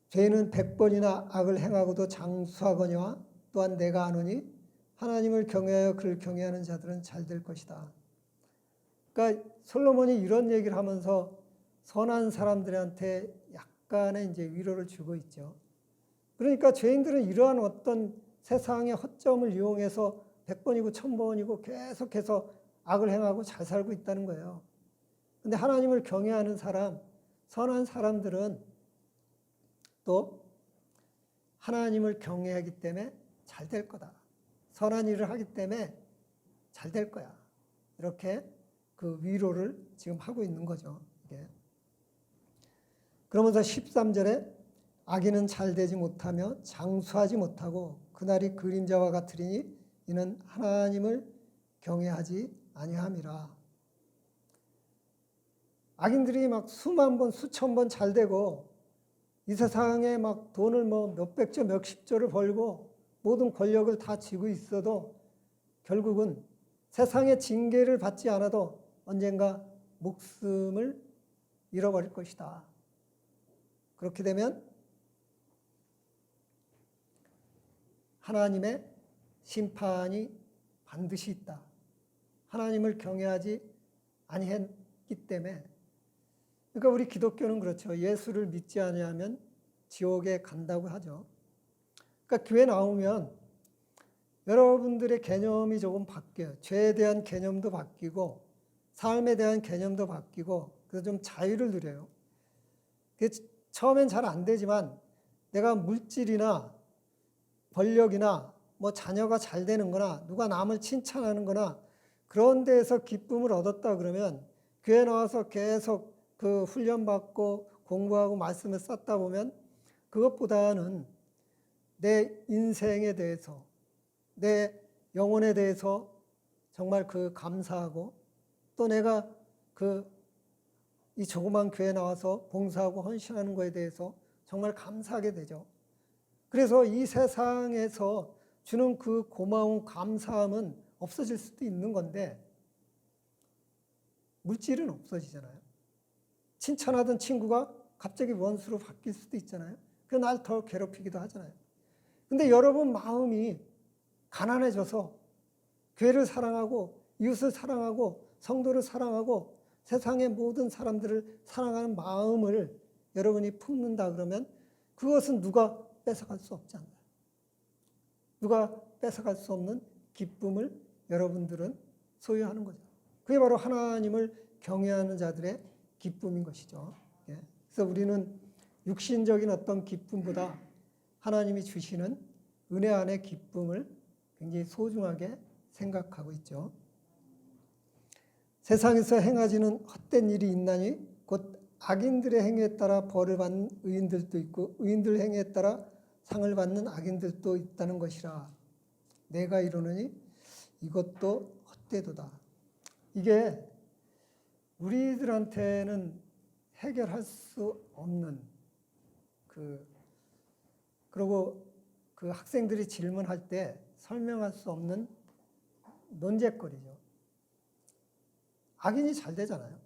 죄는 100번이나 악을 행하고도 장수하거니와 또한 내가 아노니 하나님을 경외하여 그를 경외하는 자들은 잘 될 것이다. 그러니까 솔로몬이 이런 얘기를 하면서 선한 사람들한테 약간의 이제 위로를 주고 있죠. 그러니까 죄인들은 이러한 어떤 세상의 허점을 이용해서 100번이고 1000번이고 계속해서 악을 행하고 잘 살고 있다는 거예요. 근데 하나님을 경외하는 사람, 선한 사람들은 또 하나님을 경외하기 때문에 잘 될 거다. 선한 일을 하기 때문에 잘 될 거야. 이렇게 그 위로를 지금 하고 있는 거죠. 이게. 그러면서 13절에 악인은 잘 되지 못하며 장수하지 못하고 그날이 그림자와 같으리니 이는 하나님을 경외하지 아니함이라. 악인들이 막 수만 번, 수천 번 잘 되고 이 세상에 막 돈을 뭐 몇백조, 몇십조를 벌고 모든 권력을 다 쥐고 있어도 결국은 세상의 징계를 받지 않아도 언젠가 목숨을 잃어버릴 것이다. 그렇게 되면 하나님의 심판이 반드시 있다. 하나님을 경외하지 아니했기 때문에. 그러니까 우리 기독교는 그렇죠. 예수를 믿지 아니하면 지옥에 간다고 하죠. 그러니까 교회 나오면 여러분들의 개념이 조금 바뀌어요. 죄에 대한 개념도 바뀌고 삶에 대한 개념도 바뀌고 그래서 좀 자유를 누려요. 처음엔 잘 안 되지만 내가 물질이나 권력이나 뭐 자녀가 잘 되는 거나 누가 남을 칭찬하는 거나 그런 데에서 기쁨을 얻었다 그러면 교회 나와서 계속 그 훈련받고 공부하고 말씀을 쌓다 보면 그것보다는 내 인생에 대해서 내 영혼에 대해서 정말 감사하고 또 내가 이 조그만 교회 나와서 봉사하고 헌신하는 거에 대해서 정말 감사하게 되죠. 그래서 이 세상에서 주는 그 고마운 감사함은 없어질 수도 있는 건데 물질은 없어지잖아요. 칭찬하던 친구가 갑자기 원수로 바뀔 수도 있잖아요. 그 날 더 괴롭히기도 하잖아요. 근데 여러분 마음이 가난해져서 교회를 사랑하고 이웃을 사랑하고 성도를 사랑하고 세상의 모든 사람들을 사랑하는 마음을 여러분이 품는다 그러면 그것은 누가 뺏어갈 수 없잖아요. 누가 뺏어갈 수 없는 기쁨을 여러분들은 소유하는 거죠. 그게 바로 하나님을 경외하는 자들의 기쁨인 것이죠. 그래서 우리는 육신적인 어떤 기쁨보다 하나님이 주시는 은혜 안의 기쁨을 굉장히 소중하게 생각하고 있죠. 세상에서 행하지는 헛된 일이 있나니 곧 악인들의 행위에 따라 벌을 받는 의인들도 있고 의인들 행위에 따라 상을 받는 악인들도 있다는 것이라. 내가 이르노니 이것도 헛되도다. 이게 우리들한테는 해결할 수 없는 그리고 그 학생들이 질문할 때 설명할 수 없는 논쟁거리죠. 악인이 잘 되잖아요.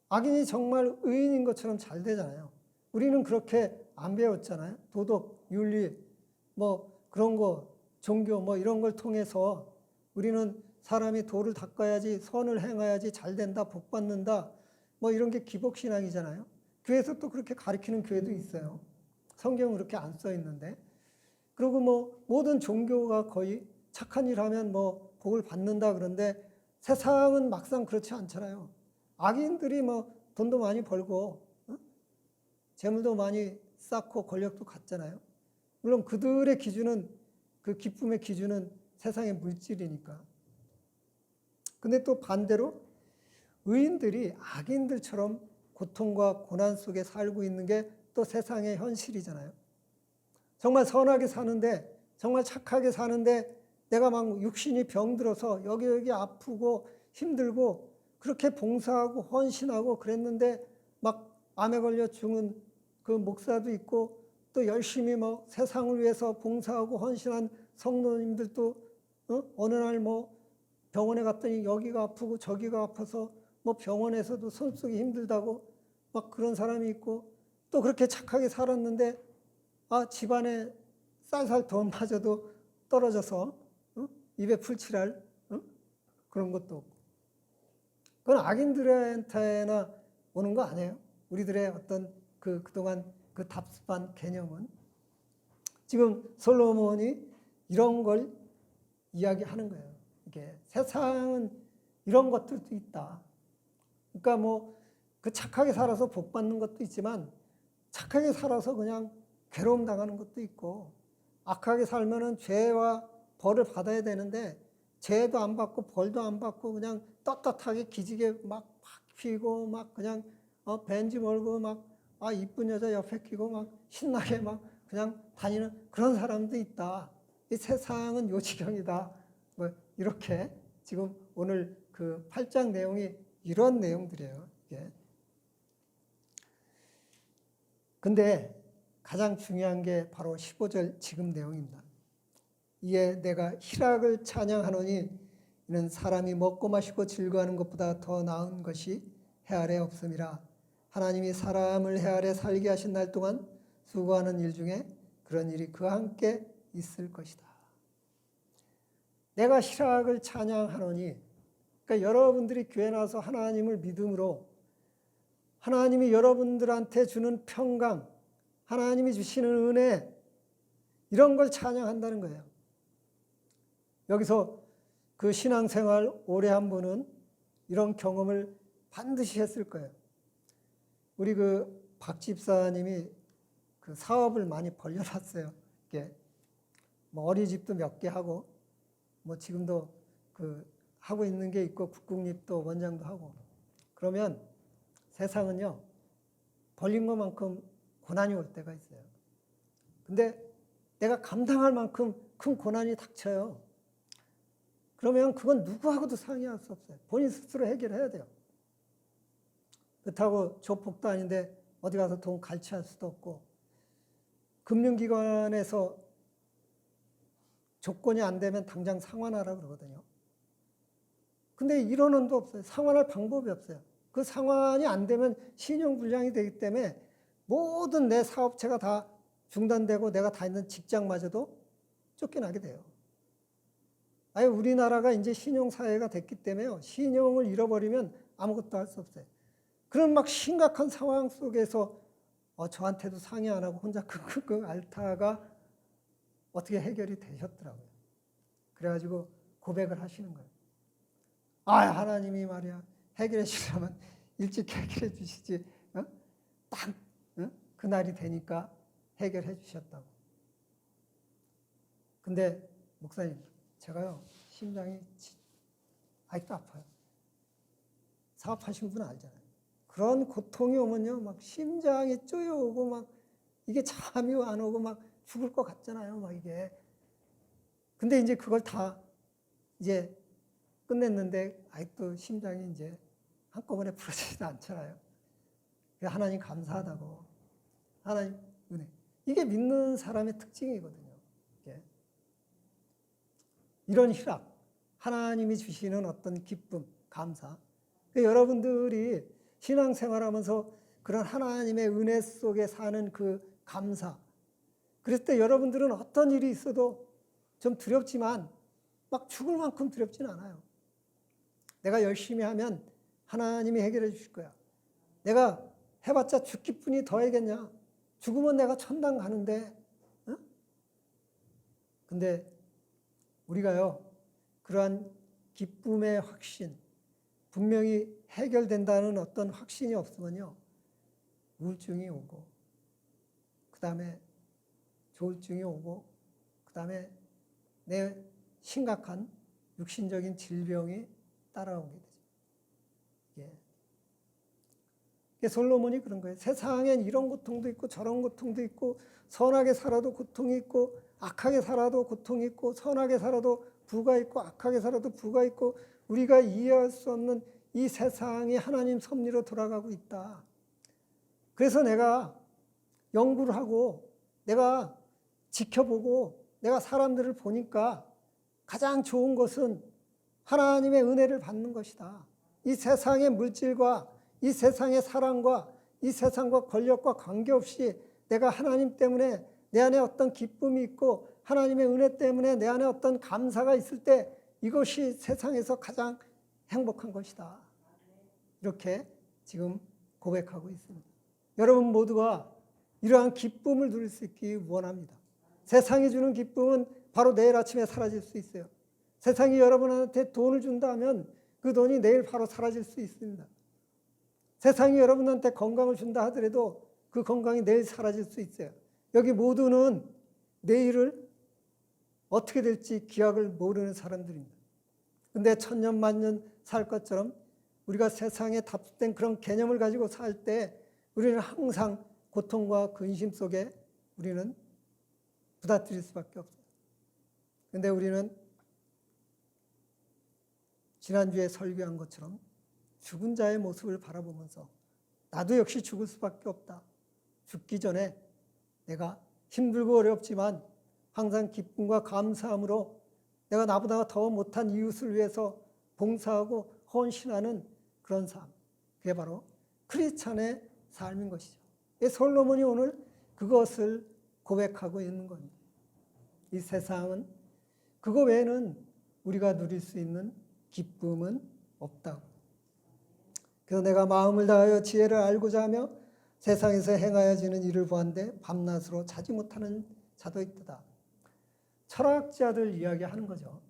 악인이 정말 의인인 것처럼 잘 되잖아요. 우리는 그렇게 안 배웠잖아요. 도덕, 윤리, 뭐 그런 거, 종교 뭐 이런 걸 통해서 우리는 사람이 도를 닦아야지, 선을 행해야지 잘 된다, 복 받는다, 뭐 이런 게 기복신앙이잖아요. 교회에서 또 그렇게 가르치는 교회도 있어요. 성경은 그렇게 안 써 있는데. 그리고 뭐 모든 종교가 거의 착한 일 하면 뭐 복을 받는다 그런데 세상은 막상 그렇지 않잖아요. 악인들이 뭐 돈도 많이 벌고 재물도 많이 쌓고 권력도 갖잖아요. 물론 그들의 기준은, 그 기쁨의 기준은 세상의 물질이니까. 근데 또 반대로 의인들이 악인들처럼 고통과 고난 속에 살고 있는 게 또 세상의 현실이잖아요. 정말 선하게 사는데, 정말 착하게 사는데 내가 막 육신이 병들어서 여기 아프고 힘들고 그렇게 봉사하고 헌신하고 그랬는데 막 암에 걸려 죽은 그 목사도 있고 또 열심히 뭐 세상을 위해서 봉사하고 헌신한 성도님들도 어느 날 뭐 병원에 갔더니 여기가 아프고 저기가 아파서 뭐 병원에서도 손 쓰기 힘들다고 막 그런 사람이 있고 또 그렇게 착하게 살았는데 집안에 쌀쌀 돈마저도 떨어져서 입에 풀칠할 그런 것도 없고. 그건 악인들한테나 오는 거 아니에요. 우리들의 어떤 그동안 그 답습한 개념은. 지금 솔로몬이 이런 걸 이야기하는 거예요. 이게 세상은 이런 것들도 있다. 그러니까 뭐 그 착하게 살아서 복 받는 것도 있지만 착하게 살아서 그냥 괴로움 당하는 것도 있고 악하게 살면은 죄와 벌을 받아야 되는데 죄도 안 받고 벌도 안 받고 그냥 떳떳하게 기지개 막 피고 막 그냥 벤지 몰고 막 이쁜 여자 옆에 끼고 막 신나게 막 그냥 다니는 그런 사람도 있다. 이 세상은 요 지경이다. 뭐 이렇게 지금 오늘 그 8장 내용이 이런 내용들이에요. 이게. 근데 가장 중요한 게 바로 15절 지금 내용입니다. 이에 내가 희락을 찬양하노니 이는 사람이 먹고 마시고 즐거워하는 것보다 더 나은 것이 해 아래 없음이라. 하나님이 사람을 해 아래 살게 하신 날 동안 수고하는 일 중에 그런 일이 그와 함께 있을 것이다. 내가 희락을 찬양하노니, 그러니까 여러분들이 교회 나와서 하나님을 믿음으로 하나님이 여러분들한테 주는 평강, 하나님이 주시는 은혜, 이런 걸 찬양한다는 거예요. 여기서 그 신앙생활 오래 한 분은 이런 경험을 반드시 했을 거예요. 우리 그 박 집사님이 그 사업을 많이 벌려놨어요. 이게 뭐 어린이집도 몇 개 하고, 뭐 지금도 그 하고 있는 게 있고, 국공립도 원장도 하고. 그러면 세상은요, 벌린 것만큼 고난이 올 때가 있어요. 근데 내가 감당할 만큼 큰 고난이 닥쳐요. 그러면 그건 누구하고도 상의할 수 없어요. 본인 스스로 해결해야 돼요. 그렇다고 조폭도 아닌데 어디 가서 돈 갈취할 수도 없고, 금융기관에서 조건이 안 되면 당장 상환하라 그러거든요. 근데 이론은 없어요. 상환할 방법이 없어요. 그 상환이 안 되면 신용불량이 되기 때문에 모든 내 사업체가 다 중단되고 내가 다니는 직장마저도 쫓겨나게 돼요. 아예 우리나라가 이제 신용사회가 됐기 때문에요. 신용을 잃어버리면 아무것도 할 수 없어요. 그런 막 심각한 상황 속에서 저한테도 상의 안 하고 혼자 끙끙끙 앓다가 어떻게 해결이 되셨더라고요. 그래가지고 고백을 하시는 거예요. 하나님이 말이야 해결해 주려면 일찍 해결해 주시지. 딱 그날이 되니까 해결해 주셨다고. 근데 목사님, 제가요 심장이 아직도 아파요. 사업하신 분은 알잖아요. 그런 고통이 오면요 막 심장이 쪼여오고 막 이게 잠이 안 오고 막 죽을 것 같잖아요. 막 이게. 근데 이제 그걸 다 이제 끝냈는데 아직도 심장이 이제 한꺼번에 풀어지지도 않잖아요. 하나님 감사하다고. 하나님 은혜. 이게 믿는 사람의 특징이거든요. 이게. 이런 희락, 하나님이 주시는 어떤 기쁨, 감사. 여러분들이 신앙생활하면서 그런 하나님의 은혜 속에 사는 그 감사. 그랬을 때 여러분들은 어떤 일이 있어도 좀 두렵지만 막 죽을 만큼 두렵진 않아요. 내가 열심히 하면 하나님이 해결해 주실 거야. 내가 해봤자 죽기뿐이 더하겠냐. 죽으면 내가 천당 가는데. 어? 근데 우리가요, 그러한 기쁨의 확신, 분명히 해결된다는 어떤 확신이 없으면요, 우울증이 오고, 그 다음에 조울증이 오고, 그 다음에 내 심각한 육신적인 질병이 따라오게 되죠. 예. 솔로몬이 그런 거예요. 세상엔 이런 고통도 있고 저런 고통도 있고, 선하게 살아도 고통이 있고, 악하게 살아도 고통이 있고, 선하게 살아도 부가 있고, 악하게 살아도 부가 있고, 우리가 이해할 수 없는 이 세상이 하나님 섭리로 돌아가고 있다. 그래서 내가 연구를 하고 내가 지켜보고 내가 사람들을 보니까 가장 좋은 것은 하나님의 은혜를 받는 것이다. 이 세상의 물질과 이 세상의 사랑과 이 세상과 권력과 관계없이 내가 하나님 때문에 내 안에 어떤 기쁨이 있고 하나님의 은혜 때문에 내 안에 어떤 감사가 있을 때 이것이 세상에서 가장 행복한 것이다. 이렇게 지금 고백하고 있습니다. 여러분 모두가 이러한 기쁨을 누릴 수 있기 원합니다. 세상이 주는 기쁨은 바로 내일 아침에 사라질 수 있어요. 세상이 여러분한테 돈을 준다 하면 그 돈이 내일 바로 사라질 수 있습니다. 세상이 여러분한테 건강을 준다 하더라도 그 건강이 내일 사라질 수 있어요. 여기 모두는 내일을 어떻게 될지 기약을 모르는 사람들입니다. 근데 천년 만년 살 것처럼 우리가 세상에 답습된 그런 개념을 가지고 살 때 우리는 항상 고통과 근심 속에 우리는 부닥칠 수밖에 없어요. 근데 우리는 지난주에 설교한 것처럼 죽은 자의 모습을 바라보면서 나도 역시 죽을 수밖에 없다. 죽기 전에 내가 힘들고 어렵지만 항상 기쁨과 감사함으로 내가 나보다 더 못한 이웃을 위해서 봉사하고 헌신하는 그런 삶. 그게 바로 크리스찬의 삶인 것이죠. 솔로몬이 오늘 그것을 고백하고 있는 겁니다. 이 세상은 그거 외에는 우리가 누릴 수 있는 기쁨은 없다고. 그래서 내가 마음을 다하여 지혜를 알고자 하며 세상에서 행하여지는 일을 보았는데 밤낮으로 자지 못하는 자도 있다. 철학자들 이야기하는 거죠.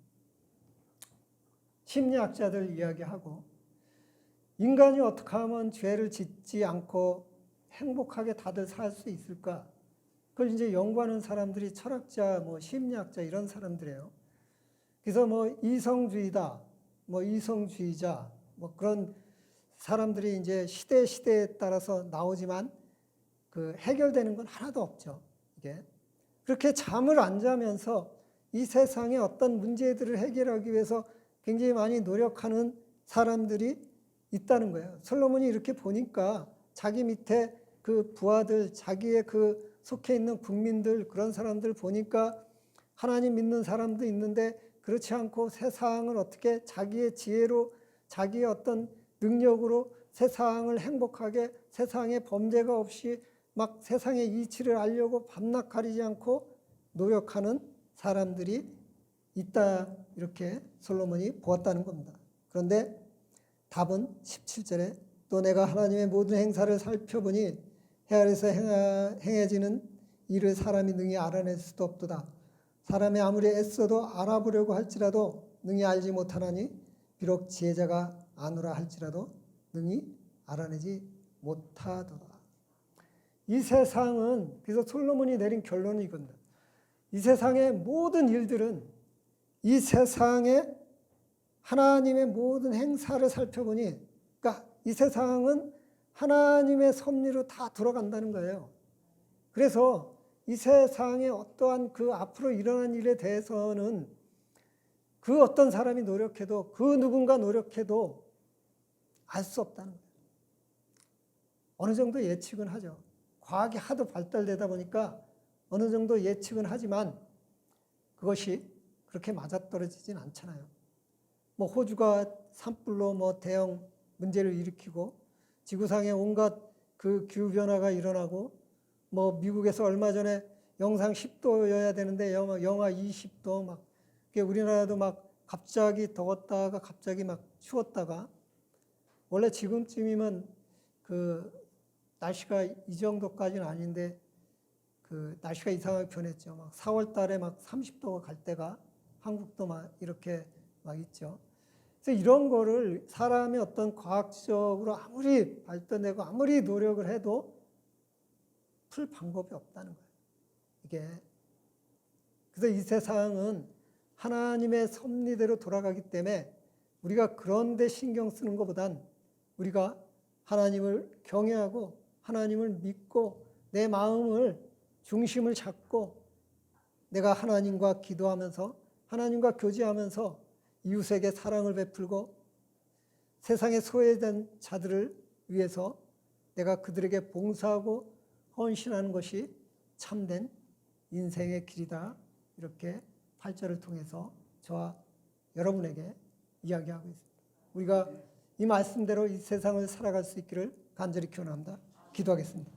심리학자들 이야기하고 인간이 어떻게 하면 죄를 짓지 않고 행복하게 다들 살 수 있을까? 그걸 이제 연구하는 사람들이 철학자, 심리학자 이런 사람들이에요. 그래서 이성주의다, 이성주의자, 그런 사람들이 이제 시대에 따라서 나오지만 그 해결되는 건 하나도 없죠. 이게 그렇게 잠을 안 자면서 이 세상의 어떤 문제들을 해결하기 위해서 굉장히 많이 노력하는 사람들이 있다는 거예요. 솔로몬이 이렇게 보니까 자기 밑에 그 부하들, 자기의 그 속해 있는 국민들, 그런 사람들 보니까 하나님 믿는 사람도 있는데 그렇지 않고 세상을 어떻게 자기의 지혜로, 자기의 어떤 능력으로 세상을 행복하게, 세상에 범죄가 없이 막 세상의 이치를 알려고 밤낮 가리지 않고 노력하는 사람들이 있다, 이렇게 솔로몬이 보았다는 겁니다. 그런데 답은 17절에 또 내가 하나님의 모든 행사를 살펴보니 해 아래서 행해지는 일을 사람이 능히 알아낼 수도 없도다. 사람이 아무리 애써도 알아보려고 할지라도 능히 알지 못하나니 비록 지혜자가 아노라 할지라도 능히 알아내지 못하도다. 이 세상은, 그래서 솔로몬이 내린 결론이 이겁니다. 이 세상의 모든 일들은, 이 세상의 하나님의 모든 행사를 살펴보니, 그러니까 이 세상은 하나님의 섭리로 다 돌아간다는 거예요. 그래서 이 세상의 어떠한 그 앞으로 일어난 일에 대해서는 그 어떤 사람이 노력해도 그 누군가 노력해도 알 수 없다는 거예요. 어느 정도 예측은 하죠. 과학이 하도 발달되다 보니까 어느 정도 예측은 하지만 그것이 그렇게 맞아떨어지진 않잖아요. 뭐 호주가 산불로 뭐 대형 문제를 일으키고 지구상에 온갖 그 기후변화가 일어나고 뭐 미국에서 얼마 전에 영상 10도여야 되는데 영하 20도 막 우리나라도 막 갑자기 더웠다가 갑자기 막 추웠다가 원래 지금쯤이면 그 날씨가 이 정도까지는 아닌데 그 날씨가 이상하게 변했죠. 막 4월 달에 막 30도가 갈 때가 한국도 막 이렇게 막 있죠. 그래서 이런 거를 사람이 어떤 과학적으로 아무리 발전되고 아무리 노력을 해도 풀 방법이 없다는 거예요. 이게. 그래서 이 세상은 하나님의 섭리대로 돌아가기 때문에 우리가 그런 데 신경 쓰는 것보단 우리가 하나님을 경외하고 하나님을 믿고 내 마음을 중심을 잡고 내가 하나님과 기도하면서 하나님과 교제하면서 이웃에게 사랑을 베풀고 세상에 소외된 자들을 위해서 내가 그들에게 봉사하고 헌신하는 것이 참된 인생의 길이다. 이렇게 8절을 통해서 저와 여러분에게 이야기하고 있습니다. 우리가 이 말씀대로 이 세상을 살아갈 수 있기를 간절히 기원합니다. 기도하겠습니다.